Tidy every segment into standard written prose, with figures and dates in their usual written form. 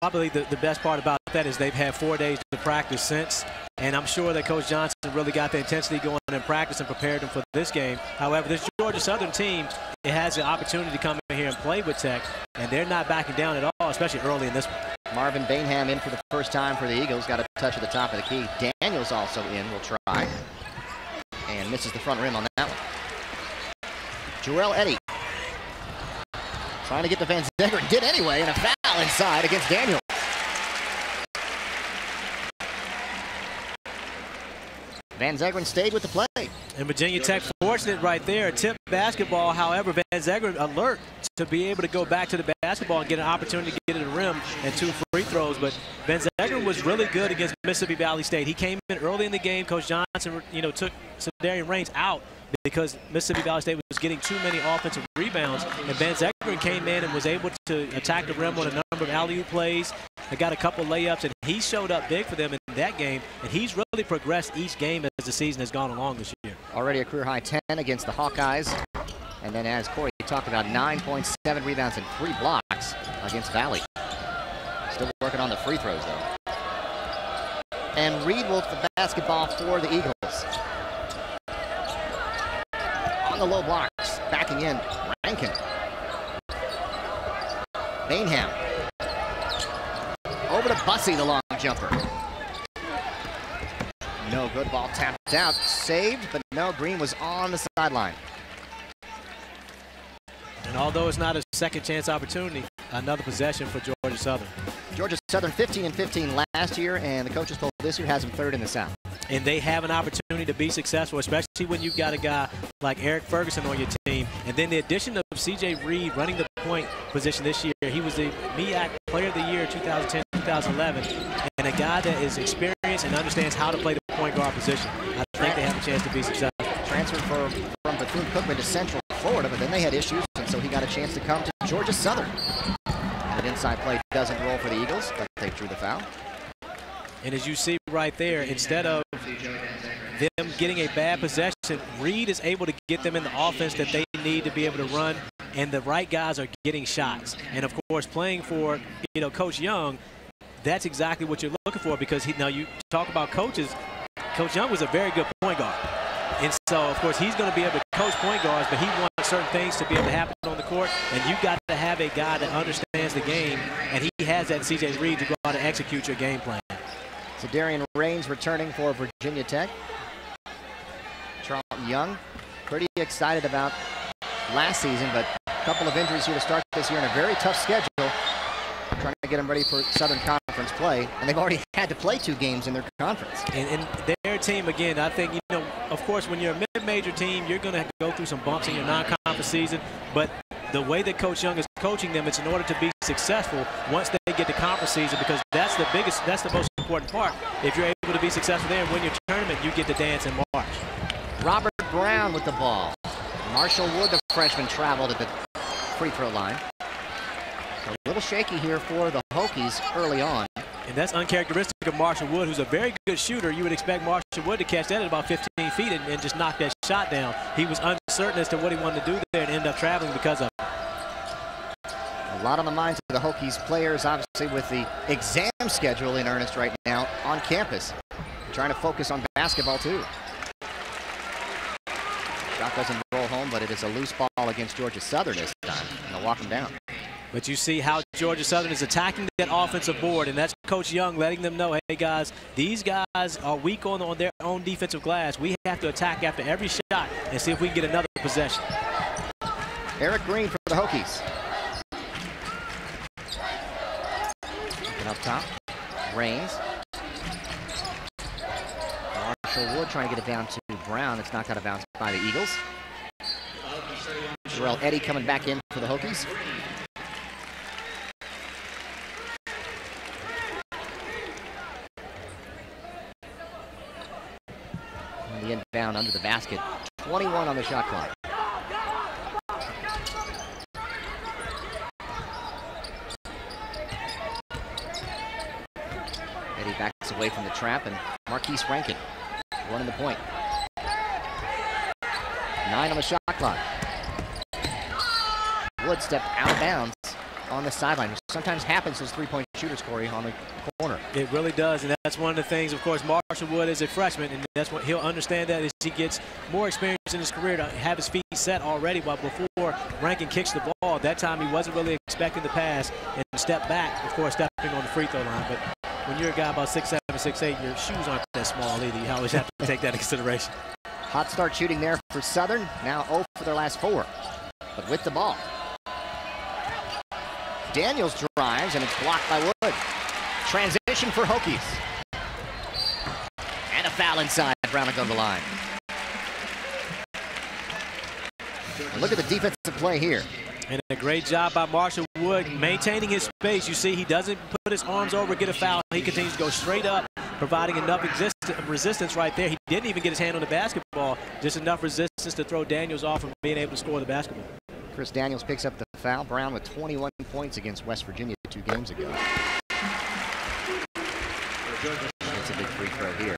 probably the best part about that is they've had 4 days to practice since, and I'm sure that Coach Johnson really got the intensity going in practice and prepared them for this game. However, this Georgia Southern team, it has the opportunity to come in here and play with Tech, and they're not backing down at all, especially early in this one. Marvin Bainham in for the first time for the Eagles. Got a touch at the top of the key. Daniels also in. Will try. And misses the front rim on that one. Jarrell Eddy trying to get to Van Zegeren. Did anyway, and a foul inside against Daniels. Van Zegeren stayed with the play. And Virginia Tech fortunate right there. Tip basketball, however, Van Zegeren alert to be able to go back to the basketball and get an opportunity to get to the rim and 2 free throws. But Van Zegeren was really good against Mississippi Valley State. He came in early in the game. Coach Johnson, took Darian Raines out because Mississippi Valley State was getting too many offensive rebounds. And Van Zegeren came in and was able to attack the rim on a number of alley-oop plays. I got a couple layups, and he showed up big for them in that game. And he's really progressed each game as the season has gone along this year. Already a career-high 10 against the Hawkeyes. And then, as Corey talked about, 9.7 rebounds and 3 blocks against Valley. Still working on the free throws, though. And Reed will the basketball for the Eagles. On the low blocks, backing in, Rankin. Bainham. Over to Bussey, the long jumper. No good, ball tapped out, saved, but no, Green was on the sideline. And although it's not a second chance opportunity, another possession for Georgia Southern. Georgia Southern 15-15 last year, and the coaches poll this year has them 3rd in the South. And they have an opportunity to be successful, especially when you've got a guy like Eric Ferguson on your team. And then the addition of C.J. Reed running the point position this year. He was the MEAC Player of the Year 2010-2011, and a guy that is experienced and understands how to play the point guard position. I think they have a chance to be successful. Transferred from Bethune-Cookman to Central Florida, but then they had issues, and so he got a chance to come to Georgia Southern. And an inside play doesn't roll for the Eagles, but they drew the foul. And as you see right there, instead of them getting a bad possession, Reed is able to get them in the offense that they need to be able to run, and the right guys are getting shots. And of course, playing for Coach Young, that's exactly what you're looking for, because now you talk about coaches. Coach Young was a very good point guard. And so, of course, he's going to be able to coach point guards, but he wants certain things to be able to happen on the court, and you've got to have a guy that understands the game, and he has that in C.J. Reed to go out and execute your game plan. So Darian Raines returning for Virginia Tech. Charlton Young, pretty excited about last season, but a couple of injuries here to start this year in a very tough schedule. Trying to get them ready for Southern Conference play, and they've already had to play 2 games in their conference. And their team, again, I think, of course, when you're a mid-major team, you're going to go through some bumps in your non-conference season, but the way that Coach Young is coaching them, it's in order to be successful once they get to conference season, because that's the most important part. If you're able to be successful there and win your tournament, you get to dance in March. Robert Brown with the ball. Marshall Wood, the freshman, traveled at the free throw line. So a little shaky here for the Hokies early on. And that's uncharacteristic of Marshall Wood, who's a very good shooter. You would expect Marshall Wood to catch that at about 15 feet and just knock that shot down. He was uncertain as to what he wanted to do there and ended up traveling because of it. A lot on the minds of the Hokies players, obviously, with the exam schedule in earnest right now on campus. Trying to focus on basketball, too. Shot doesn't roll home, but it is a loose ball against Georgia Southern this time, and they'll walk them down. But you see how Georgia Southern is attacking that offensive board, and that's Coach Young letting them know, hey, guys, these guys are weak on their own defensive glass. We have to attack after every shot and see if we can get another possession. Eric Green for the Hokies. Looking up top, Raines. Marshall Wood trying to get it down to Brown. It's knocked out of bounds by the Eagles. Jarrell Eddy coming back in for the Hokies. The inbound under the basket. 21 on the shot clock. Eddy backs away from the trap, and Marquise Rankin running the point. 9 on the shot clock. Wood stepped out of bounds on the sideline. sometimes happens as three-point shooters, Corey, on the corner. It really does, and that's one of the things. Of course, Marshall Wood is a freshman, and that's what he'll understand that as he gets more experience in his career to have his feet set already. While before Rankin kicks the ball, at that time he wasn't really expecting the pass and step back, of course, stepping on the free throw line. But when you're a guy about 6'7", 6'8", your shoes aren't that small either. You always have to take that into consideration. Hot start shooting there for Southern. Now 0 for their last 4, but with the ball. Daniels drives, and it's blocked by Wood. Transition for Hokies. And a foul inside. Brown will go to the line. And look at the defensive play here. And a great job by Marshall Wood maintaining his space. You see, he doesn't put his arms over, get a foul. He continues to go straight up, providing enough resistance right there. He didn't even get his hand on the basketball, just enough resistance to throw Daniels off from being able to score the basketball. Chris Daniels picks up the foul. Brown with 21 points against West Virginia 2 games ago. That's a big free throw here.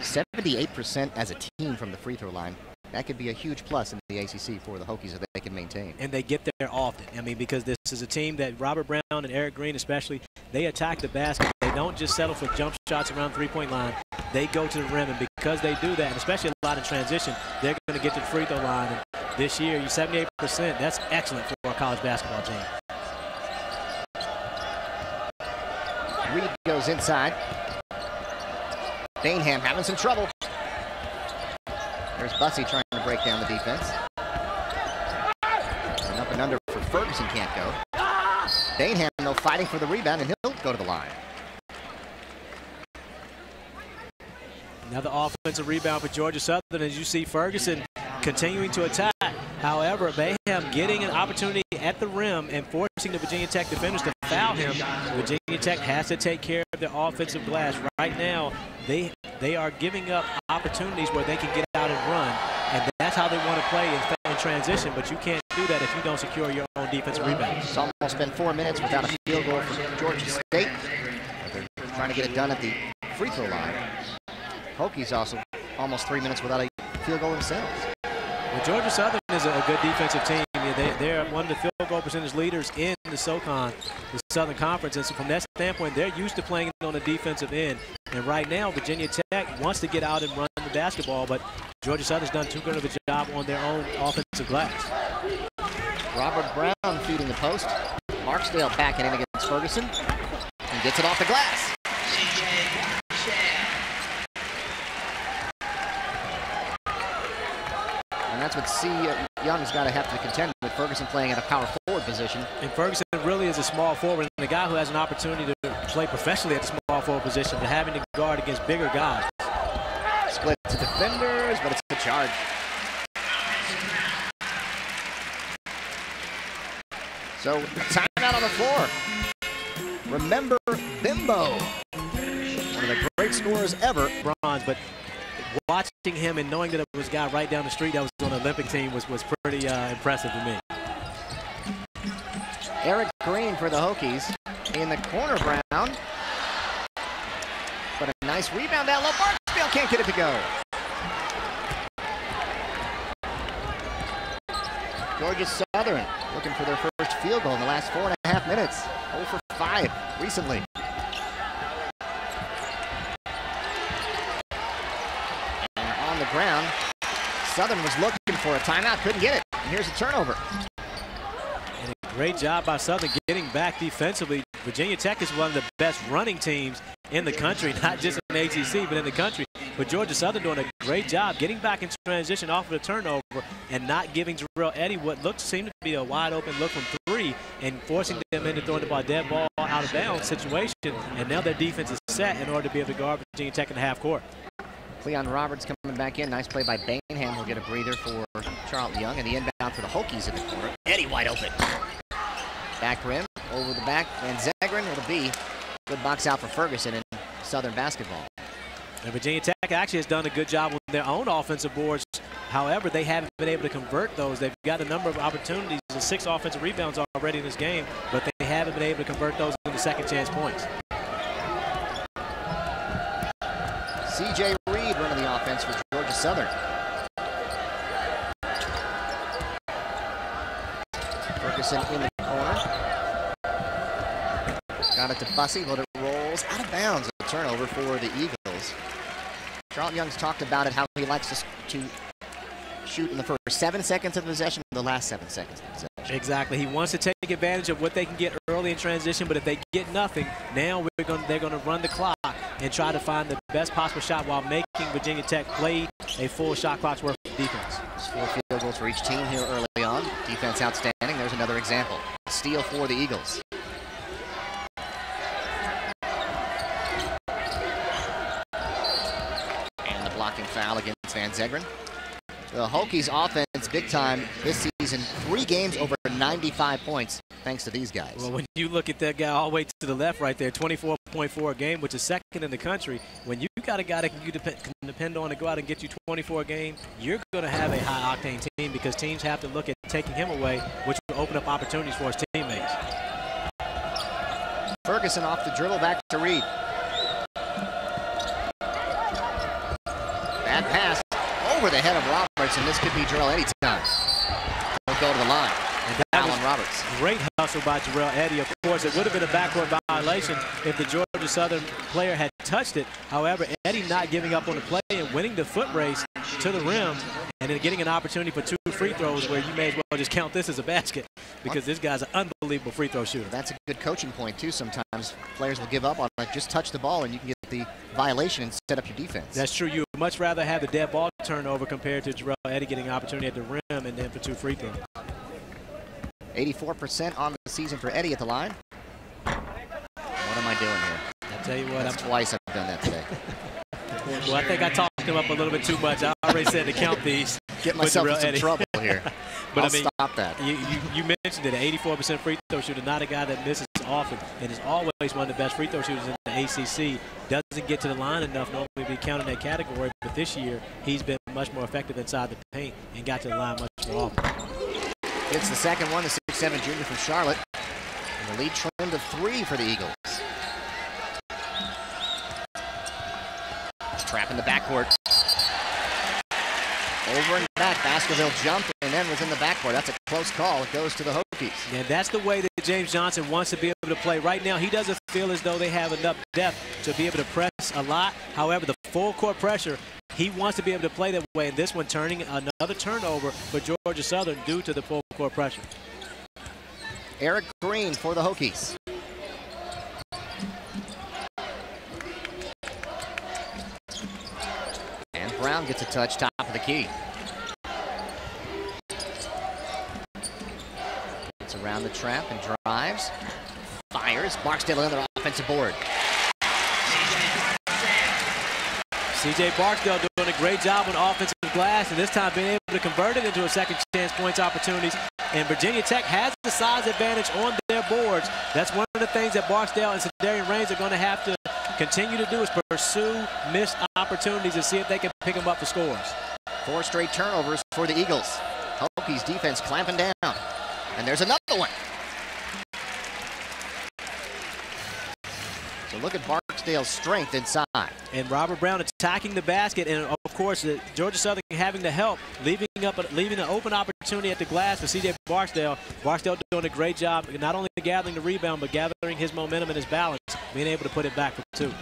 78% as a team from the free throw line. That could be a huge plus in the ACC for the Hokies if they can maintain. And they get there often. I mean, because this is a team that Robert Brown and Eric Green especially, they attack the basket. They don't just settle for jump shots around three-point line. They go to the rim, and because they do that, and especially a lot in transition, they're going to get to the free throw line. And this year, you're 78%. That's excellent for a college basketball team. Reed goes inside. Bainham having some trouble. There's Bussey trying to break down the defense. And up and under for Ferguson, can't go. Bainham, though, fighting for the rebound, and he'll go to the line. Another offensive rebound for Georgia Southern, as you see Ferguson continuing to attack. However, Bayham getting an opportunity at the rim and forcing the Virginia Tech defenders to foul him. Virginia Tech has to take care of their offensive glass. Right now, they are giving up opportunities where they can get out and run, and that's how they want to play in transition, but you can't do that if you don't secure your own defensive rebound. It's almost been 4 minutes without a field goal from Georgia State. But they're trying to get it done at the free throw line. Hokies also almost 3 minutes without a field goal themselves. Well, Georgia Southern is a good defensive team. They're one of the field goal percentage leaders in the SoCon, the Southern Conference. And so from that standpoint, they're used to playing on the defensive end. And right now, Virginia Tech wants to get out and run the basketball, but Georgia Southern's done too good of a job on their own offensive glass. Robert Brown feeding the post. Marksdale backing in against Ferguson and gets it off the glass. And that's what C. Young's got to have to contend with. Ferguson playing at a power forward position. And Ferguson really is a small forward, and the guy who has an opportunity to play professionally at the small forward position, but having to guard against bigger guys. Split to defenders, but it's a charge. So, timeout on the floor. Remember Bimbo, one of the great scorers ever. Bronze, but watching him and knowing that it was a guy right down the street that was on the Olympic team was pretty impressive to me. Eric Green for the Hokies in the corner, Brown. But a nice rebound down low. Barksdale can't get it to go. Georgia Southern looking for their first field goal in the last 4.5 minutes. 0 for 5 recently. And on the ground, Southern was looking for a timeout, couldn't get it. And here's a turnover. And a great job by Southern getting back defensively. Virginia Tech is one of the best running teams in the country, not just in the ACC, but in the country. But Georgia Southern doing a great job getting back in transition off of the turnover and not giving Jarrell Eddy what seemed to be a wide open look from 3 and forcing them into throwing the ball dead ball out of bounds situation. And now their defense is set in order to be able to guard Virginia Tech in the half court. Cleon Roberts coming back in. Nice play by Bainham. He'll get a breather for Charlton Young. And the inbound for the Hokies in the corner. Eddy wide open. Back rim, over the back, and Zegrin. It'll be good box out for Ferguson in Southern basketball. And Virginia Tech actually has done a good job with their own offensive boards. However, they haven't been able to convert those. They've got a number of opportunities and 6 offensive rebounds already in this game, but they haven't been able to convert those into second chance points. C.J. Reed running the offense for Georgia Southern. Ferguson in the corner. Around it to Bussey, but it rolls out of bounds. A turnover for the Eagles. Charlton Young's talked about it, how he likes to shoot in the first 7 seconds of possession, the last 7 seconds of possession. Exactly. He wants to take advantage of what they can get early in transition, but if they get nothing, now they're going to run the clock and try to find the best possible shot while making Virginia Tech play a full shot clock's worth of defense. There's 4 field goals for each team here early on. Defense outstanding. There's another example. Steal for the Eagles. And the blocking foul against Van Zegeren. The Hokies offense big time this season. 3 games over 95 points thanks to these guys. Well, when you look at that guy all the way to the left right there, 24.4 a game, which is second in the country. When you got a guy that you can depend on to go out and get you 24 a game, you're going to have a high-octane team because teams have to look at taking him away, which will open up opportunities for his teammates. Ferguson off the dribble, back to Reed. Bad pass over the head of Roberts, and this could be Jarrell Eddy time. He'll go to the line. And Alan Roberts. Great hustle by Jarrell Eddy. Of course, it would have been a backcourt violation if the Georgia Southern player had touched it. However, Eddy not giving up on the play and winning the foot race to the rim and then getting an opportunity for 2 free throws where you may as well just count this as a basket because this guy's an unbelievable free throw shooter. That's a good coaching point, too. Sometimes players will give up on it. Just touch the ball and you can get the violation and set up your defense. That's true. You would much rather have the dead ball turnover compared to Jarrell Eddy getting an opportunity at the rim and then for 2 free throws. 84% on the season for Eddy at the line. What am I doing here? I'll tell you what. That's twice I've done that today. Well, I think I talked him up a little bit too much. I already said to count these. Get myself in some trouble here. But I'll I mean, stop that. You mentioned it, an 84% free throw shooter, not a guy that misses often, and is always one of the best free throw shooters in the ACC. Doesn't get to the line enough, normally be counted in that category, but this year he's been much more effective inside the paint and got to the line much more often. It's the second one, the 6'7" junior from Charlotte. And the lead trimmed to 3 for the Eagles. Trap in the backcourt. Over and back, Baskerville jumped and then was in the backcourt. That's a close call. It goes to the Hokies. And that's the way that James Johnson wants to be able to play. Right now, he doesn't feel as though they have enough depth to be able to press a lot. However, the full court pressure, he wants to be able to play that way. And this one turning another turnover for Georgia Southern due to the full court pressure. Eric Green for the Hokies. And Brown gets a touch top of the key. Gets around the trap and drives. Fires. Barksdale another offensive board. C.J. Barksdale doing a great job on offensive glass, and this time being able to convert it into a second chance points opportunities. And Virginia Tech has the size advantage on their boards. That's one of the things that Barksdale and Cedarian Raines are going to have to continue to do is pursue missed opportunities and see if they can pick them up for scores. 4 straight turnovers for the Eagles. Hokies defense clamping down. And there's another one. So look at Barksdale's strength inside. And Robert Brown attacking the basket, and of course Georgia Southern having to help, leaving an open opportunity at the glass for C.J. Barksdale. Barksdale doing a great job, not only gathering the rebound, but gathering his momentum and his balance, being able to put it back for 2.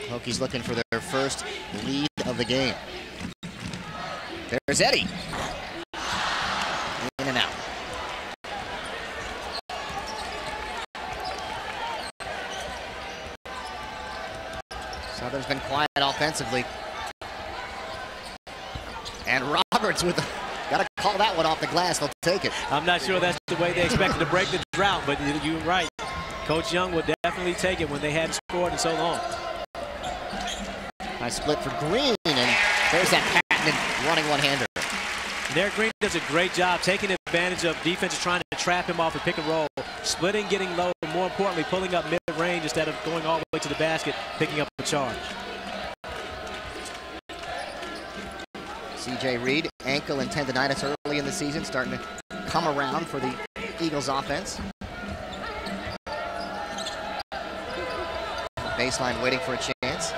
Hokies looking for their first lead of the game. There's Eddy. In and out. Southern's been quiet offensively. And Roberts with the, gotta call that one off the glass, they'll take it. I'm not sure that's the way they expected to break the drought, but you're right. Coach Young would definitely take it when they hadn't scored in so long. Nice split for Green, and there's that patented running one-hander. Derek Green does a great job taking advantage of defenses trying to trap him off and pick and roll, splitting, getting low, and more importantly, pulling up mid-range instead of going all the way to the basket, picking up a charge. C.J. Reed, ankle and tendonitis early in the season, starting to come around for the Eagles offense. Baseline waiting for a chance.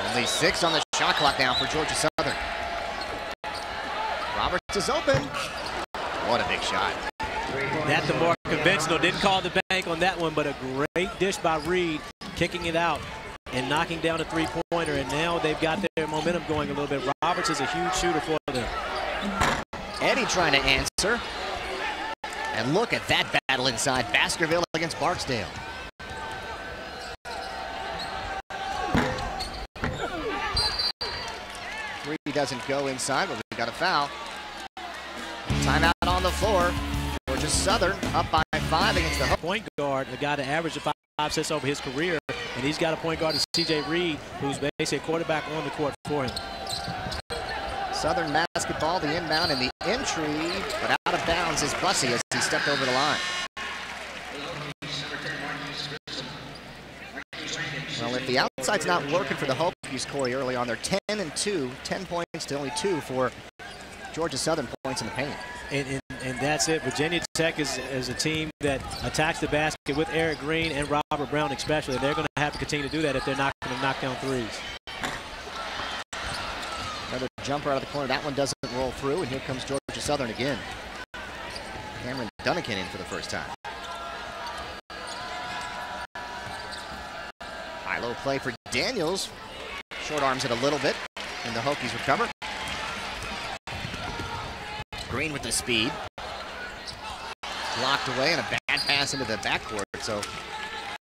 Only 6 on the shot clock now for Georgia Southern. Roberts is open. What a big shot. That the more conventional. Didn't call the bank on that one, but a great dish by Reed, kicking it out and knocking down a three-pointer. And now they've got their momentum going a little bit. Roberts is a huge shooter for them. Eddie trying to answer. And look at that battle inside. Baskerville against Barksdale. Three doesn't go inside, but we got a foul. Timeout on the floor. Georgia Southern up by 5 against the Hokies. Point guard, a guy that averaged 5 assists over his career, and he's got a point guard, C.J. Reed, who's basically a quarterback on the court for him. Southern basketball, the inbound and the entry, but out of bounds is Bussey as he stepped over the line. Well, if the outside's not working for the Hokies, Corey, early on, they're 10-2, 10 points to only 2 for Georgia Southern points in the paint. And that's it. Virginia Tech is a team that attacks the basket with Eric Green and Robert Brown especially. They're going to have to continue to do that if they're not going to knock down threes. Another jumper out of the corner. That one doesn't roll through, and here comes Georgia Southern again. Cameron Dunnigan in for the first time. High-low play for Daniels. Short arms it a little bit, and the Hokies recover. Green with the speed. Blocked away, and a bad pass into the backcourt. So